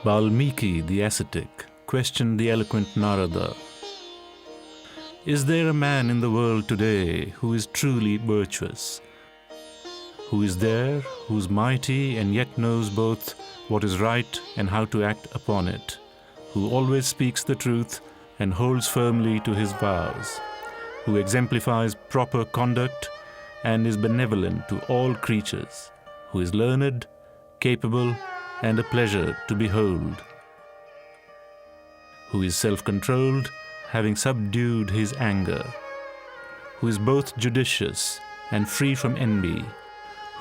Valmiki, the ascetic, questioned the eloquent Narada, "Is there a man in the world today who is truly virtuous? Who is there, who is mighty and yet knows both what is right and how to act upon it, who always speaks the truth and holds firmly to his vows, who exemplifies proper conduct and is benevolent to all creatures, who is learned, capable, and a pleasure to behold, who is self-controlled, having subdued his anger, who is both judicious and free from envy,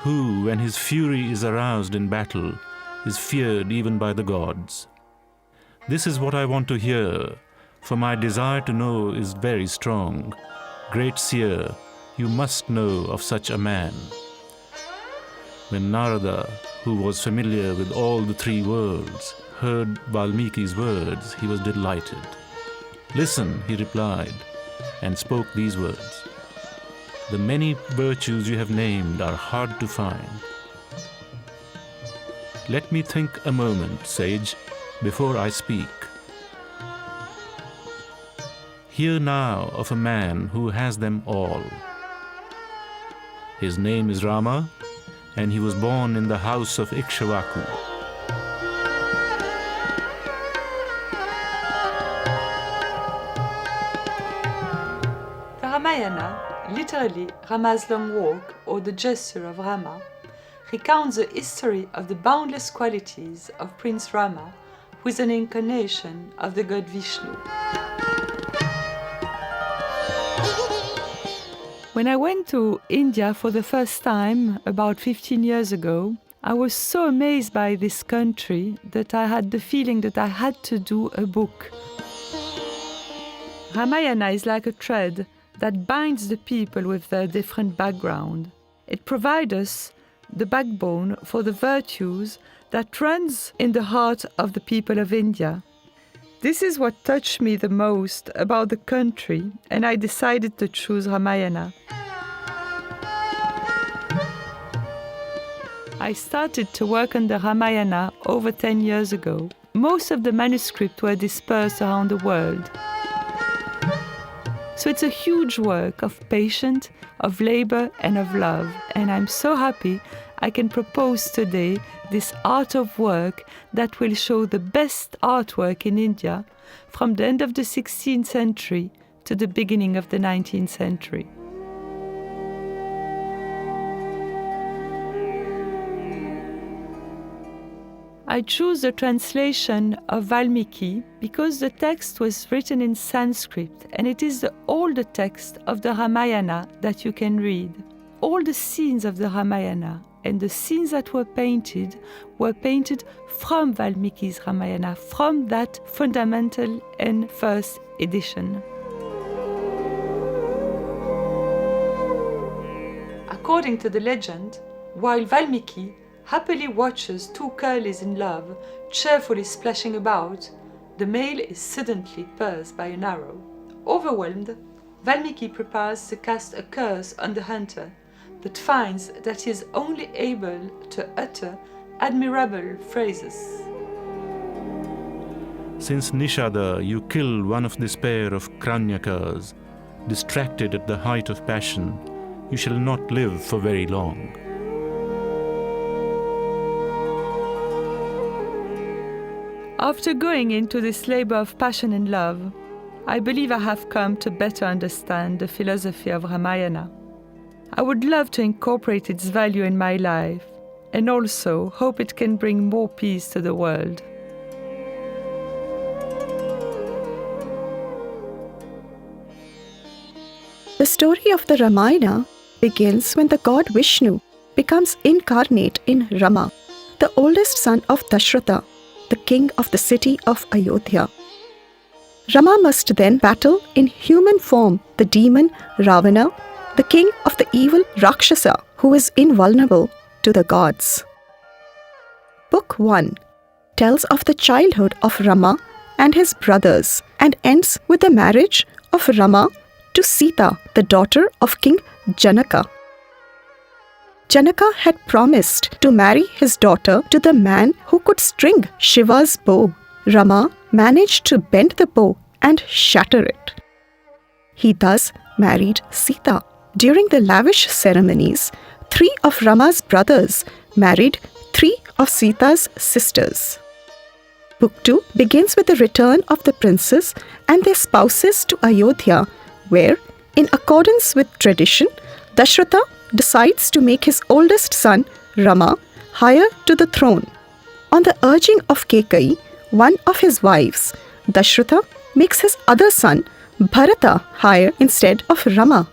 who, when his fury is aroused in battle, is feared even by the gods. This is what I want to hear, for my desire to know is very strong. Great seer, you must know of such a man." When Narada, who was familiar with all the three worlds, heard Valmiki's words, he was delighted. "Listen," he replied, and spoke these words, "The many virtues you have named are hard to find. Let me think a moment, sage, before I speak. Hear now of a man who has them all. His name is Rama, and he was born in the house of Ikshvaku. The Ramayana, literally Rama's long walk or the gesture of Rama, recounts the history of the boundless qualities of Prince Rama, who is an incarnation of the god Vishnu. When I went to India for the first time about 15 years ago, I was so amazed by this country that I had the feeling that I had to do a book. Ramayana is like a thread that binds the people with their different background. It provides us the backbone for the virtues that runs in the heart of the people of India. This is what touched me the most about the country, and I decided to choose Ramayana. I started to work on the Ramayana over 10 years ago. Most of the manuscripts were dispersed around the world. So it's a huge work of patience, of labor, and of love. And I'm so happy I can propose today this art of work that will show the best artwork in India from the end of the 16th century to the beginning of the 19th century. I chose the translation of Valmiki because the text was written in Sanskrit and it is the older text of the Ramayana that you can read. All the scenes of the Ramayana and the scenes that were painted from Valmiki's Ramayana, from that fundamental and first edition. According to the legend, while Valmiki happily watches two curlews in love cheerfully splashing about, the male is suddenly pierced by an arrow. Overwhelmed, Valmiki prepares to cast a curse on the hunter, but finds that he is only able to utter admirable phrases. "Since Nishada you killed one of this pair of Kranyakas, distracted at the height of passion, you shall not live for very long." After going into this labor of passion and love, I believe I have come to better understand the philosophy of Ramayana. I would love to incorporate its value in my life and also hope it can bring more peace to the world. The story of the Ramayana begins when the god Vishnu becomes incarnate in Rama, the oldest son of Dashratha, the king of the city of Ayodhya. Rama must then battle in human form the demon Ravana, the king of the evil Rakshasa, who is invulnerable to the gods. Book 1 tells of the childhood of Rama and his brothers and ends with the marriage of Rama to Sita, the daughter of King Janaka. Janaka had promised to marry his daughter to the man who could string Shiva's bow. Rama managed to bend the bow and shatter it. He thus married Sita. During the lavish ceremonies, 3 of Rama's brothers married 3 of Sita's sisters. Book 2 begins with the return of the princes and their spouses to Ayodhya, where, in accordance with tradition, Dashratha decides to make his oldest son, Rama, heir to the throne. On the urging of Kekai, one of his wives, Dashratha makes his other son, Bharata, heir instead of Rama.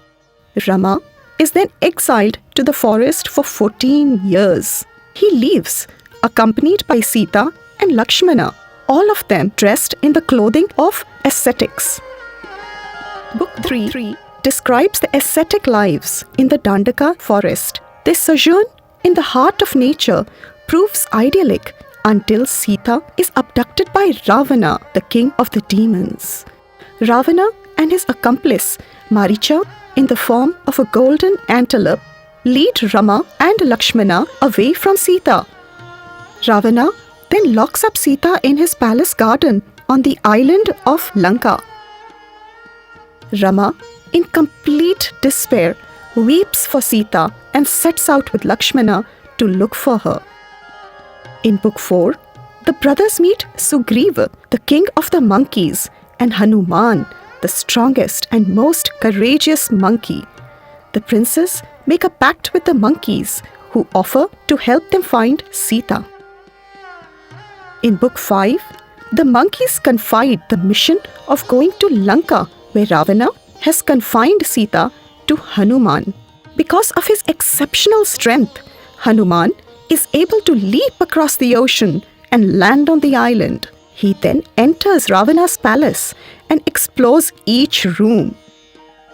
Rama is then exiled to the forest for 14 years. He leaves, accompanied by Sita and Lakshmana, all of them dressed in the clothing of ascetics. Book 3 describes the ascetic lives in the Dandaka forest. Their sojourn in the heart of nature proves idyllic until Sita is abducted by Ravana, the king of the demons. Ravana and his accomplice, Maricha, in the form of a golden antelope, lead Rama and Lakshmana away from Sita. Ravana then locks up Sita in his palace garden on the island of Lanka. Rama, in complete despair, weeps for Sita and sets out with Lakshmana to look for her. In Book 4, the brothers meet Sugriva, the king of the monkeys, and Hanuman, the strongest and most courageous monkey. The princes make a pact with the monkeys, who offer to help them find Sita. In Book 5, the monkeys confide the mission of going to Lanka, where Ravana has confined Sita to Hanuman. Because of his exceptional strength, Hanuman is able to leap across the ocean and land on the island. He then enters Ravana's palace and explores each room.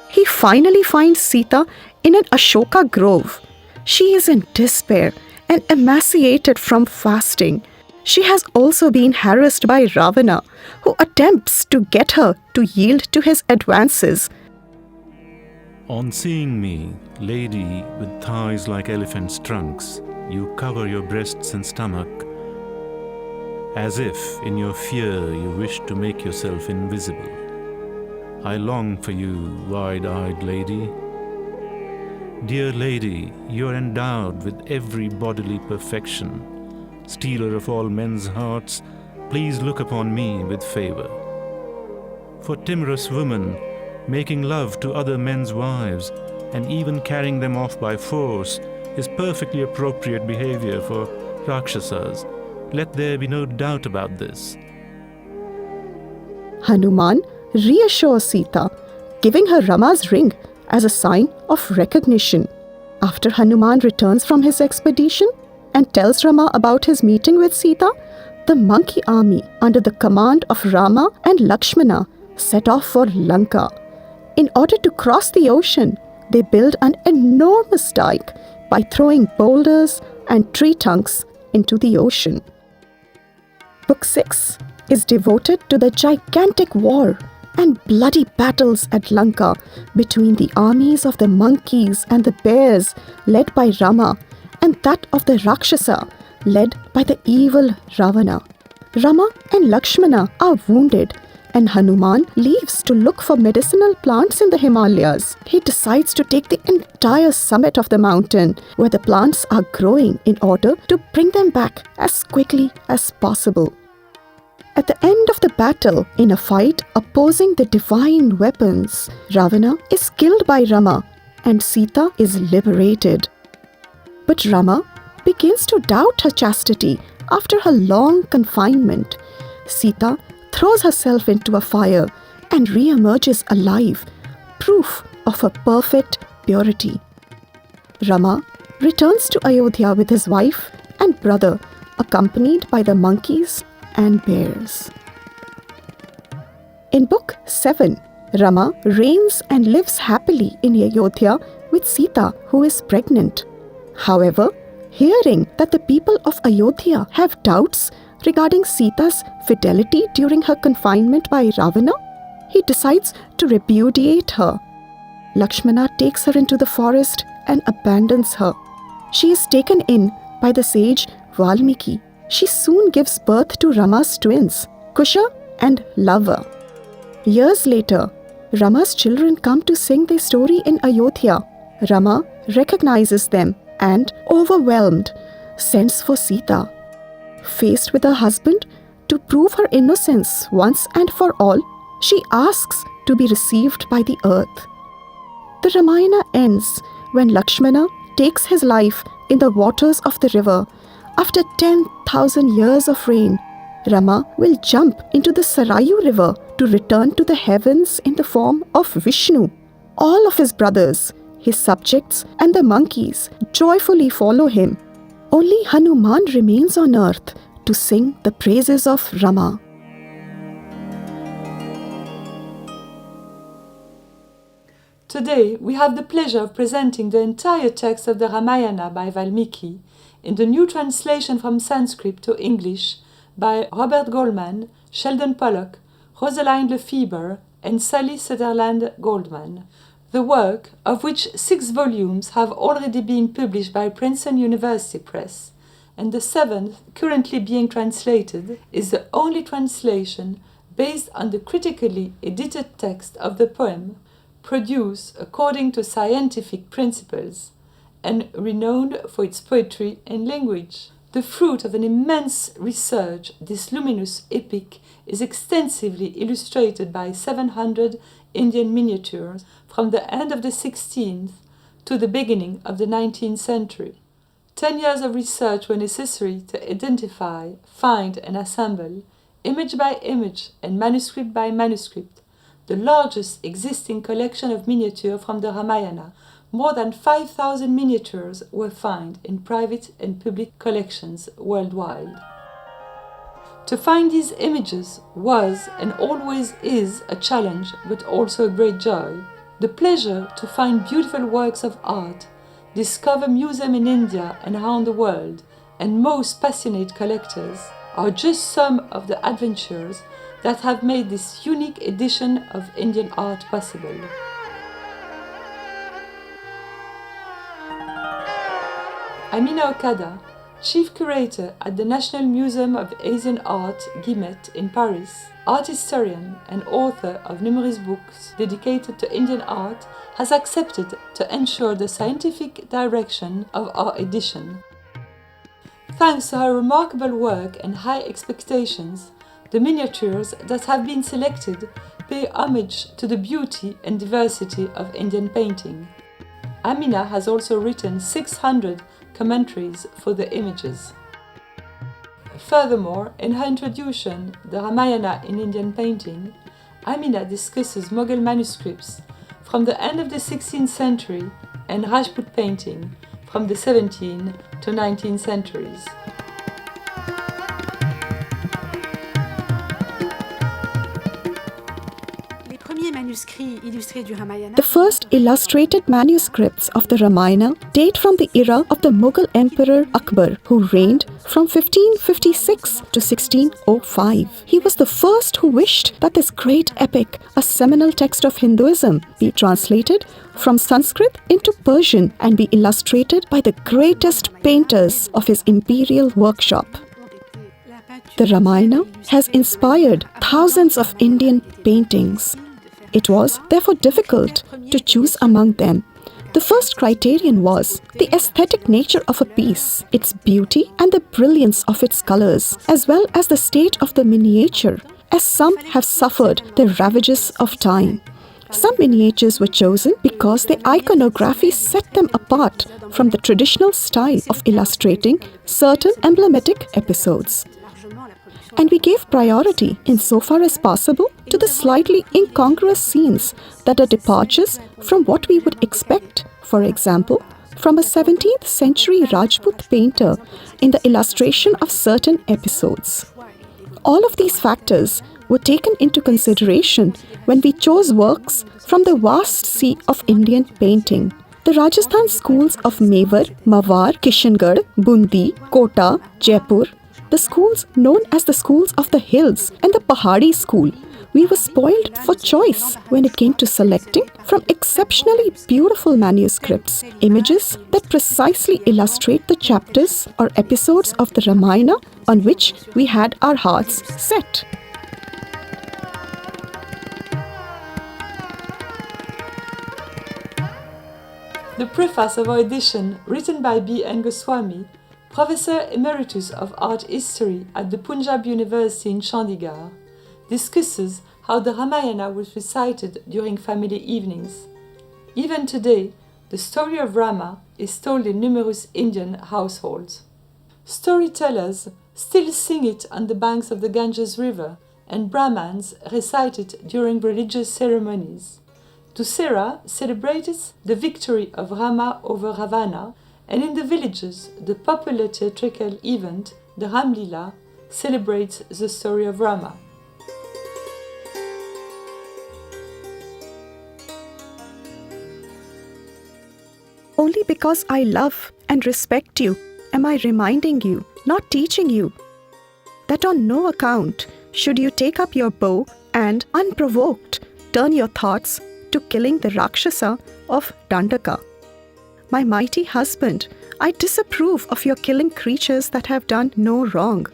He finally finds Sita in an Ashoka grove. She is in despair and emaciated from fasting. She has also been harassed by Ravana, who attempts to get her to yield to his advances. On seeing me, lady with thighs like elephants' trunks, you cover your breasts and stomach, as if in your fear you wish to make yourself invisible. I long for you, wide-eyed lady. Dear lady, you are endowed with every bodily perfection. Stealer of all men's hearts, please look upon me with favor. For timorous women, making love to other men's wives and even carrying them off by force is perfectly appropriate behavior for Rakshasas. Let there be no doubt about this. Hanuman reassures Sita, giving her Rama's ring as a sign of recognition. After Hanuman returns from his expedition and tells Rama about his meeting with Sita, the monkey army under the command of Rama and Lakshmana set off for Lanka. In order to cross the ocean, they build an enormous dike by throwing boulders and tree trunks into the ocean. Book 6 is devoted to the gigantic war and bloody battles at Lanka between the armies of the monkeys and the bears led by Rama and that of the Rakshasa led by the evil Ravana. Rama and Lakshmana are wounded and Hanuman leaves to look for medicinal plants in the Himalayas. He decides to take the entire summit of the mountain where the plants are growing in order to bring them back as quickly as possible. At the end of the battle, in a fight opposing the divine weapons, Ravana is killed by Rama and Sita is liberated. But Rama begins to doubt her chastity after her long confinement. Sita throws herself into a fire and re-emerges alive, proof of her perfect purity. Rama returns to Ayodhya with his wife and brother, accompanied by the monkeys and bears. In Book 7, Rama reigns and lives happily in Ayodhya with Sita, who is pregnant. However, hearing that the people of Ayodhya have doubts regarding Sita's fidelity during her confinement by Ravana, he decides to repudiate her. Lakshmana takes her into the forest and abandons her. She is taken in by the sage Valmiki. She soon gives birth to Rama's twins, Kusha and Lava. Years later, Rama's children come to sing their story in Ayodhya. Rama recognizes them and, overwhelmed, sends for Sita. Faced with her husband, to prove her innocence once and for all, she asks to be received by the earth. The Ramayana ends when Lakshmana takes his life in the waters of the river. After 10,000 years of rain, Rama will jump into the Sarayu river to return to the heavens in the form of Vishnu. All of his brothers, his subjects and the monkeys joyfully follow him. Only Hanuman remains on earth to sing the praises of Rama. Today, we have the pleasure of presenting the entire text of the Ramayana by Valmiki in the new translation from Sanskrit to English by Robert Goldman, Sheldon Pollock, Rosalind Lefebvre, and Sally Sutherland Goldman. The work, of which 6 volumes have already been published by Princeton University Press, and the 7th, currently being translated, is the only translation based on the critically edited text of the poem, produced according to scientific principles, and renowned for its poetry and language. The fruit of an immense research, this luminous epic is extensively illustrated by 700 Indian miniatures from the end of the 16th to the beginning of the 19th century. 10 years of research were necessary to identify, find and assemble, image by image and manuscript by manuscript, the largest existing collection of miniature from the Ramayana. More than 5,000 miniatures were found in private and public collections worldwide. To find these images was and always is a challenge, but also a great joy. The pleasure to find beautiful works of art, discover museums in India and around the world, and most passionate collectors are just some of the adventures that have made this unique edition of Indian art possible. Amina Okada, Chief Curator at the National Museum of Asian Art, Guimet, in Paris, art historian and author of numerous books dedicated to Indian art, has accepted to ensure the scientific direction of our edition. Thanks to her remarkable work and high expectations, the miniatures that have been selected pay homage to the beauty and diversity of Indian painting. Amina has also written 600 commentaries for the images. Furthermore, in her introduction, The Ramayana in Indian Painting, Amina discusses Mughal manuscripts from the end of the 16th century and Rajput painting from the 17th to 19th centuries. The first illustrated manuscripts of the Ramayana date from the era of the Mughal Emperor Akbar, who reigned from 1556 to 1605. He was the first who wished that this great epic, a seminal text of Hinduism, be translated from Sanskrit into Persian and be illustrated by the greatest painters of his imperial workshop. The Ramayana has inspired thousands of Indian paintings. It was therefore difficult to choose among them. The first criterion was the aesthetic nature of a piece, its beauty and the brilliance of its colors, as well as the state of the miniature, as some have suffered the ravages of time. Some miniatures were chosen because the iconography set them apart from the traditional style of illustrating certain emblematic episodes. And we gave priority, insofar as possible, to the slightly incongruous scenes that are departures from what we would expect, for example, from a 17th century Rajput painter in the illustration of certain episodes. All of these factors were taken into consideration when we chose works from the vast sea of Indian painting. The Rajasthan schools of Mewar, Mawar, Kishangarh, Bundi, Kota, Jaipur, the schools known as the schools of the hills and the Pahadi school We were spoiled for choice when it came to selecting from exceptionally beautiful manuscripts, images that precisely illustrate the chapters or episodes of the Ramayana on which we had our hearts set. The preface of our edition, written by B. N. Goswami, Professor Emeritus of Art History at the Punjab University in Chandigarh, discusses how the Ramayana was recited during family evenings. Even today, the story of Rama is told in numerous Indian households. Storytellers still sing it on the banks of the Ganges River, and Brahmins recite it during religious ceremonies. Dussehra celebrates the victory of Rama over Ravana, and in the villages, the popular theatrical event, the Ram Lila, celebrates the story of Rama. Only because I love and respect you am I reminding you, not teaching you, that on no account should you take up your bow and, unprovoked, turn your thoughts to killing the Rakshasa of Dandaka. My mighty husband, I disapprove of your killing creatures that have done no wrong.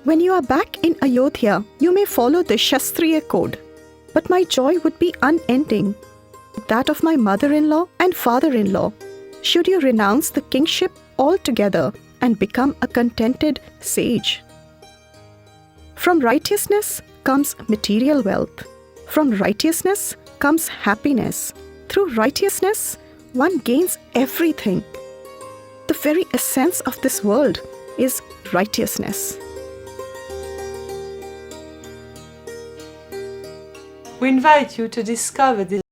When you are back in Ayodhya, you may follow the Shastriya code, but my joy would be unending, that of my mother-in-law and father-in-law, should you renounce the kingship altogether and become a contented sage. From righteousness comes material wealth. From righteousness comes happiness. Through righteousness, one gains everything. The very essence of this world is righteousness. We invite you to discover this